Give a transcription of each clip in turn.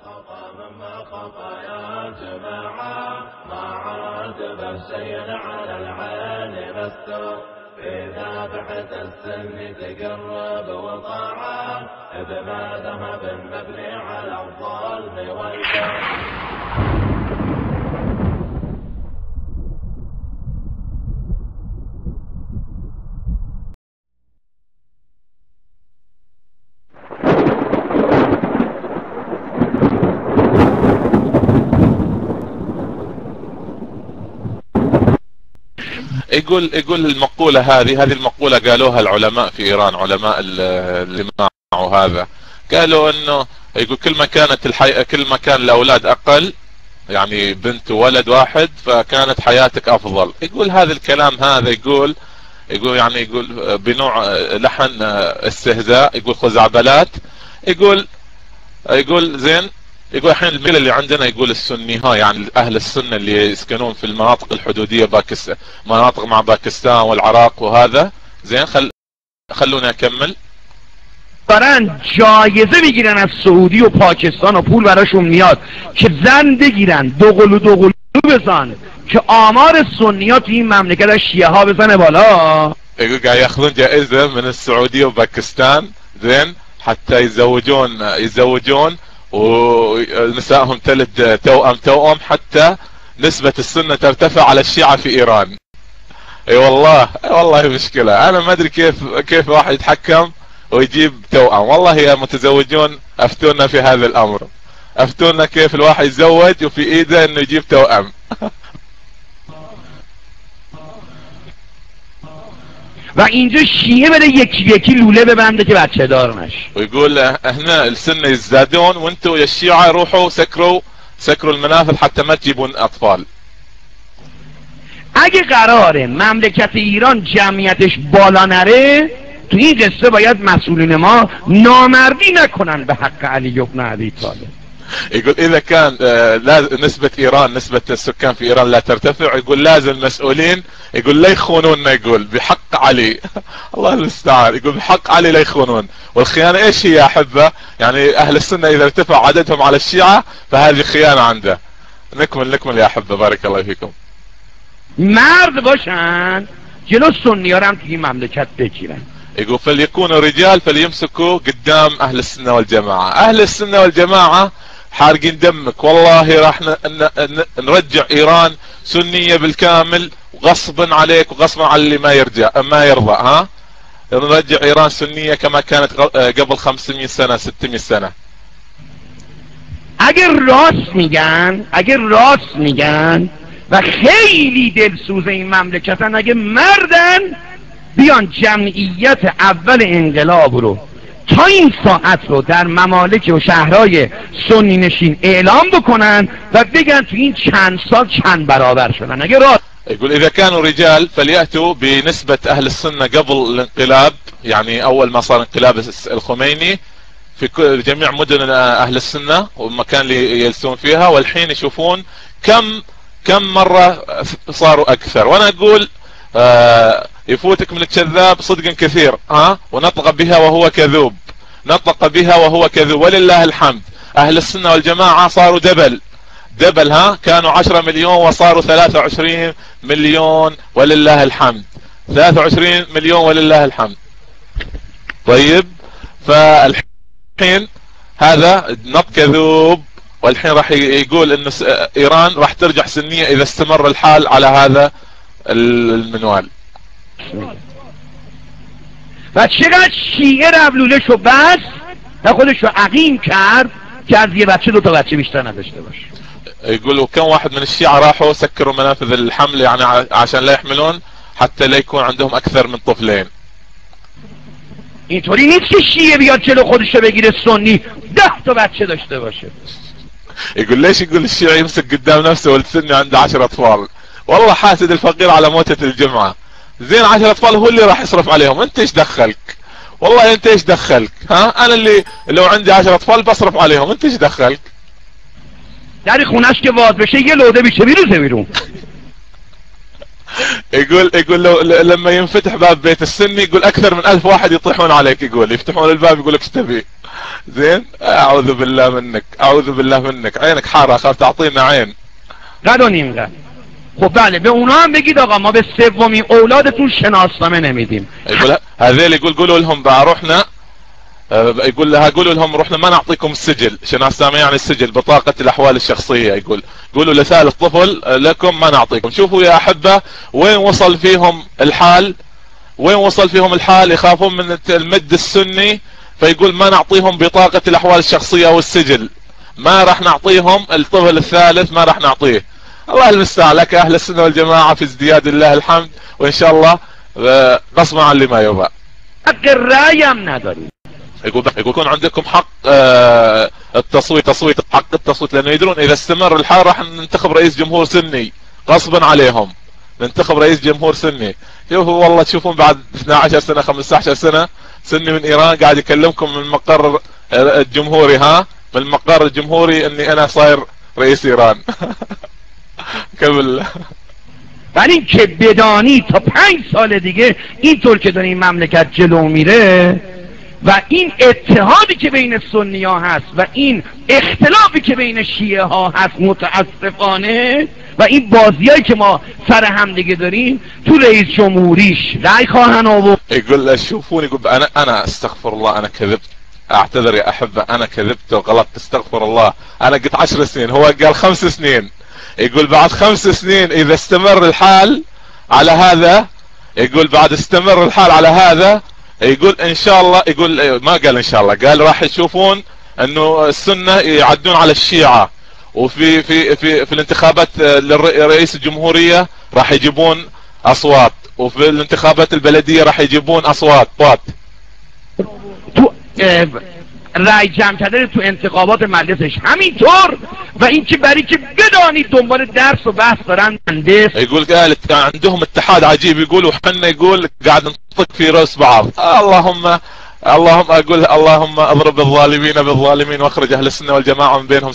خطا مما خطا يا جماعة، ما عاد بالشيء على العين مستور، في ذابحة السن تقرب وطاعة، إذ ما ذهب مبني على الظلم والجور. يقول المقولة هذه المقولة قالوها العلماء في إيران، علماء الاجتماع وهذا، قالوا انه يقول كل ما كان الاولاد اقل، يعني بنت وولد واحد، فكانت حياتك افضل. يقول هذا الكلام هذا يقول بنوع لحن استهزاء، يقول خزعبلات. يقول زين، يقول الحين المشكلة اللي عندنا، يقول السني يعني اهل السنة اللي يسكنون في المناطق الحدودية مناطق مع باكستان والعراق وهذا، زين خلوني اكمل. دارن جایزه میگیرن از سعودی و پاکستان و پول براشون میاد که زن بگیرن، دوقلو بزن که آمار سنیات تو این مملکت شیعه ها بزنه بالا. يقول قاعد ياخذون جائزة من السعودية وباكستان، زين، حتى يزوجون ونسائهم تلد توأم حتى نسبة السنة ترتفع على الشيعة في ايران. اي والله مشكلة. انا ما ادري كيف واحد يتحكم ويجيب توأم. والله يا متزوجون افتونا في هذا الامر، افتونا كيف الواحد يتزوج وفي ايده انه يجيب توأم. و اینجا شیعه بده یکی لوله ببنده که بچه دار نشه. ويقول هنا السنة يزدادون وانتوا يا الشيعة روحوا سكروا المنافذ حتى ما تجيبون اطفال. اگه قراره مملکت ایران جمعیتش بالا نره، تو این قصه باید مسئولین ما نامردی نکنن به حق علی بن ابی طالب. يقول اذا كان نسبة ايران، نسبة السكان في ايران لا ترتفع، يقول لازم المسؤولين لا يخونوننا، يقول بحق علي. الله المستعان. يقول بحق علي لا يخونون. والخيانة ايش هي يا احبة؟ يعني اهل السنة اذا ارتفع عددهم على الشيعة فهذه خيانة عنده. نكمل يا احبة، بارك الله فيكم. مرد باشن جلو سنی‌ها هم توی این مملکت بگیرن. يقول فليكونوا رجال فليمسكوا قدام اهل السنة والجماعة. اهل السنة والجماعة حارقين دمك، والله راح نرجع ايران سنية بالكامل غصبا عليك وغصبا على اللي ما يرضى. ها، نرجع ايران سنية كما كانت قبل 500 سنة 600 سنة. اگر راست میگن و خیلی دلسوز این مملکتن، اگه مردن بیان جمعیت اول انقلاب رو تا این ساعت رو در ممالک و شهرهای سنی نشین اعلام بکنن و بگن تو این چند سال چند برابر شدن. اگه راست يقول اذا كانوا رجال فليأتوا بنسبة اهل السنة قبل الانقلاب، يعني اول ما صار انقلاب الخميني، في جميع مدن اهل السنة والمكان اللي يجلسون فيها، والحين يشوفون كم مرة صاروا اكثر. وانا اقول يفوتك من الكذاب صدقا كثير، ونطق بها وهو كذوب، نطق بها وهو كذوب، ولله الحمد. اهل السنة والجماعة صاروا دبل كانوا 10 مليون وصاروا 23 مليون ولله الحمد، 23 مليون ولله الحمد. طيب، فالحين هذا نطق كذوب، والحين راح يقول ان ايران راح ترجع سنية اذا استمر الحال على هذا المنوال. و چقدر شیعه ربلولشو بس و خودشو عقیم کرد که از یه بچه 2 تا بچه بیشتر نداشته باشه. يقولوا كم واحد من الشيعة راحوا سكروا منافذ الحمل، يعني عشان لا يحملون حتى لا يكون عندهم اكثر من طفلين. اینطوری نیست که شیعه بیاد جلو خودشو بگیره سنی 10 تا بچه داشته باشه. يقول ليش يقول الشيعي يمسك قدام نفسه والسني عنده 10 اطفال؟ والله حاسد الفقير على موتة الجمعة. زين 10 اطفال هو اللي راح يصرف عليهم، انت ايش دخلك؟ والله انت ايش دخلك؟ انا اللي لو عندي 10 اطفال بصرف عليهم، انت ايش دخلك؟ در خونش که واد بشه یه لوده بیشه بیرون. يقول لما ينفتح باب بيت السني، يقول اكثر من 1000 واحد يطيحون عليك، يقول يفتحون الباب يقول لك ايش تبي؟ زين، اعوذ بالله منك، اعوذ بالله منك، عينك حارة، اخاف تعطينا عين. قد و نیم قد. خب بله، به اونا هم بگید آقا ما به سومین اولادتون شناسنامه نمیدیم. يقول هذيل، يقول قولوا لهم بقى رحنا، يقول لها قولوا لهم رحنا ما نعطيكم السجل، شناسنامة يعني السجل، بطاقة الاحوال الشخصية. يقول قولوا لثالث طفل لكم ما نعطيكم. شوفوا يا احبة وين وصل فيهم الحال، وين وصل فيهم الحال، يخافون من المد السني، فيقول ما نعطيهم بطاقة الاحوال الشخصية والسجل، ما راح نعطيهم الطفل الثالث، ما راح نعطيه. الله المستعان. لك اهل السنة والجماعة في ازدياد الله الحمد، وان شاء الله نصنع عن لما يرضى. حق الرأي هم نداریم. يقول يكون عندكم حق التصويت، حق التصويت، لانه يدرون اذا استمر الحال راح ننتخب رئيس جمهور سني غصبا عليهم، ننتخب رئيس جمهور سني. شوفوا والله تشوفون بعد 12 سنة 15 سنة سني من ايران قاعد يكلمكم من المقر الجمهوري، من المقر الجمهوري اني انا صاير رئيس ايران. قبل. ولی اینکه بدانی تا 5 سال دیگه اینطور که داره این مملکت جلو میره و این اتحادی که بین سنی ها هست و این اختلافی که بین شیعه ها هست متاسفانه، و این بازیایی که ما سر هم دیگه داریم، تو رئیس جمهوریش رأی خواهن آورد. يقول شوفوني، يقول انا استغفر الله، انا كذبت، اعتذر يا احبة، انا كذبت وغلطت، استغفر الله، انا قلت 10 سنين، هو قال 5 سنين. يقول بعد 5 سنين اذا استمر الحال على هذا، يقول بعد استمر الحال على هذا، يقول ان شاء الله، يقول ما قال ان شاء الله، قال راح يشوفون انه السنة يعدون على الشيعة، وفي في في في الانتخابات لرئيس الجمهورية راح يجيبون اصوات، وفي الانتخابات البلدية راح يجيبون اصوات. تو رأی جمع کردن تو انتخابات مجلسش همینطور، و این که برای که بدانید دنبال درس و بحث دارن مهندس. يقول قال عندهم اتحاد عجيب، يقول وحنا يقول قاعد نطق في رأس بعض. اللهم اقول اللهم اضرب الظالمين بالظالمين واخرج اهل السنة والجماعة من بينهم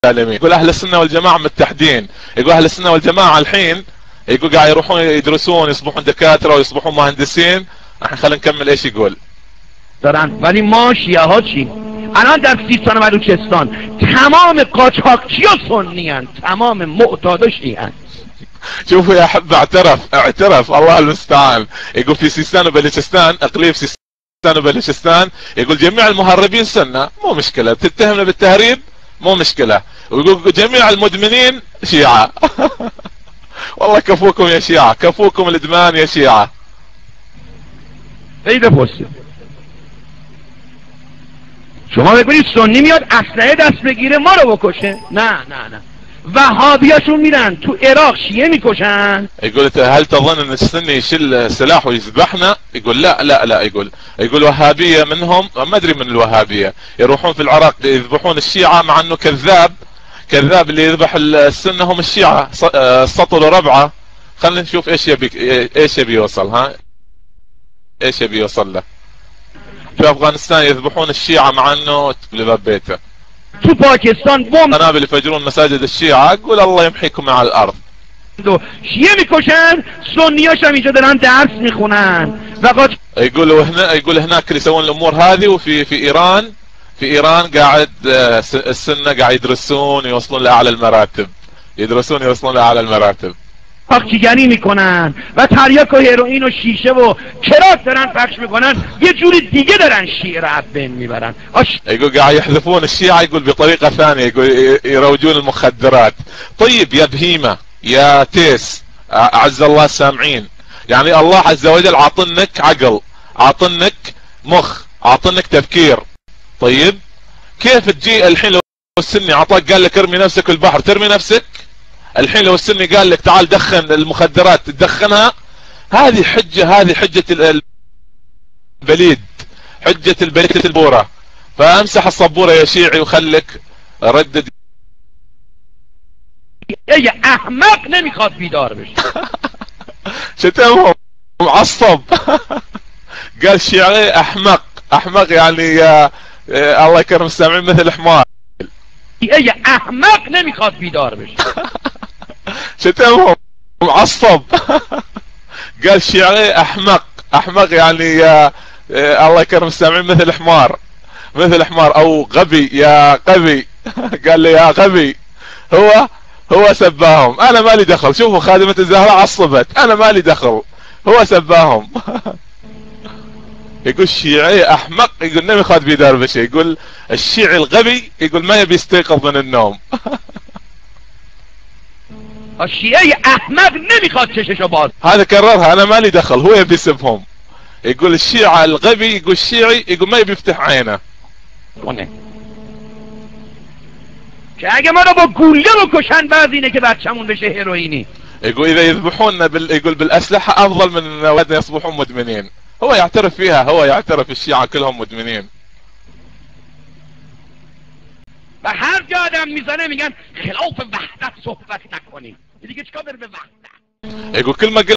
سالمين. يقول اهل السنة والجماعة متحدين، يقول اهل السنة والجماعة الحين يقول قاعد يروحون يدرسون، يصبحون دكاترة ويصبحون مهندسين. الحين خلينا نكمل ايش يقول. دارن. ولی ما شیعه ها چی؟ الان در سیستان و بلوچستان تمام قاچاقچی ها سنی هن، تمام معتادا شیعه هن. شوفوا يا احبة، اعترف الله المستعان. يقول في سيستان وبلوچستان، اقليم سيستان وبلوچستان، يقول جميع المهربين سنة، مو مشكلة، تتهمنا بالتهريب مو مشكلة، ويقول جميع المدمنين شيعة. والله كفوكم يا شيعة، كفوكم الادمان يا شيعة. ایده پرسید شما بگوید سنی میاد اسلحه دست بگیره ما رو بکشه؟ نه وهابیاشون میرن تو عراق شیعه میکشن. يقول هل تظن ان السني يشيل سلاح ويذبحنا؟ يقول لا. يقول وهابية منهم، ما ادري من الوهابية، يروحون في العراق يذبحون الشيعة، مع انه كذاب اللي يذبح السنة هم الشيعة، سطل وربعة. خلينا نشوف ايش يبي يوصل، ايش يبي يوصل له. في افغانستان يذبحون الشيعة مع انه لباب بيته. تو باکستان بمب قنابل يفجرون مساجد الشيعة. اقول الله يمحيكم على الارض. شیعه میکشن، سنیاش هم اینجا دارن درس میخونن. يقول هناك اللي يسوون الامور هذه، وفي ايران قاعد السنة قاعد يدرسون ويوصلون لاعلى المراتب، يوصلون لاعلى المراتب. پاکیگری میکنن و تریاک و هیروئین و شیشه و کراک دارن پخش میکنن، یه جور دیگه دارن شیعه را بین میبرن. يقول قاعد يحذفون الشيعة، يقول بطريقة ثانية، يقول يروجون المخدرات. طيب يا بهيمة، يا تيس، اعز الله السامعين، يعني الله عز وجل عاطنك عقل، عاطنك مخ، عاطنك تفكير. طيب كيف تجي الحين لو السني عطاك قال لك ارمي نفسك البحر ترمي نفسك؟ الحين لو السني قال لك تعال دخن المخدرات تدخنها؟ هذه حجة البليد، حجة البليد البورة. فامسح الصبورة يا شيعي وخلك ردد. يا احمق نمیخواد بیدار بشه. شتمهم معصب. قال شيعي احمق يعني يا الله يكرم السامعين مثل حمار. يا احمق نمیخواد بیدار بشه. شتمهم معصب. قال شيعي احمق يعني يا الله يكرم السامعين مثل حمار. مثل حمار او غبي يا غبي. قال لي يا غبي. هو سباهم، انا مالي دخل. شوفوا خادمة الزهراء عصبت، انا مالي دخل، هو سباهم. يقول الشيعي احمق، يقول نبي خاد بيدربشه، يقول الشيعي الغبي يقول ما يبي يستيقظ من النوم. الشيعي احمق نمیخواد چششو باز. هذا كررها، انا مالي دخل، هو يبي يسبهم. يقول الشيعة الغبي، يقول الشيعي يقول ما يبي يفتح عينه. که اگه ما رو با گوله بکشن بعد اینه که بچه‌مون بشه هروئینی. يقول اذا يذبحوننا يقول بالاسلحة افضل من ان اولادنا يصبحون مدمنين. هو يعترف فيها، هو يعترف الشيعة كلهم مدمنين. و هر جا آدم میزنه میگن خلاف وحدت صحبت نکنیم. دیگه چیکار داره به وحدت؟ يقول كل ما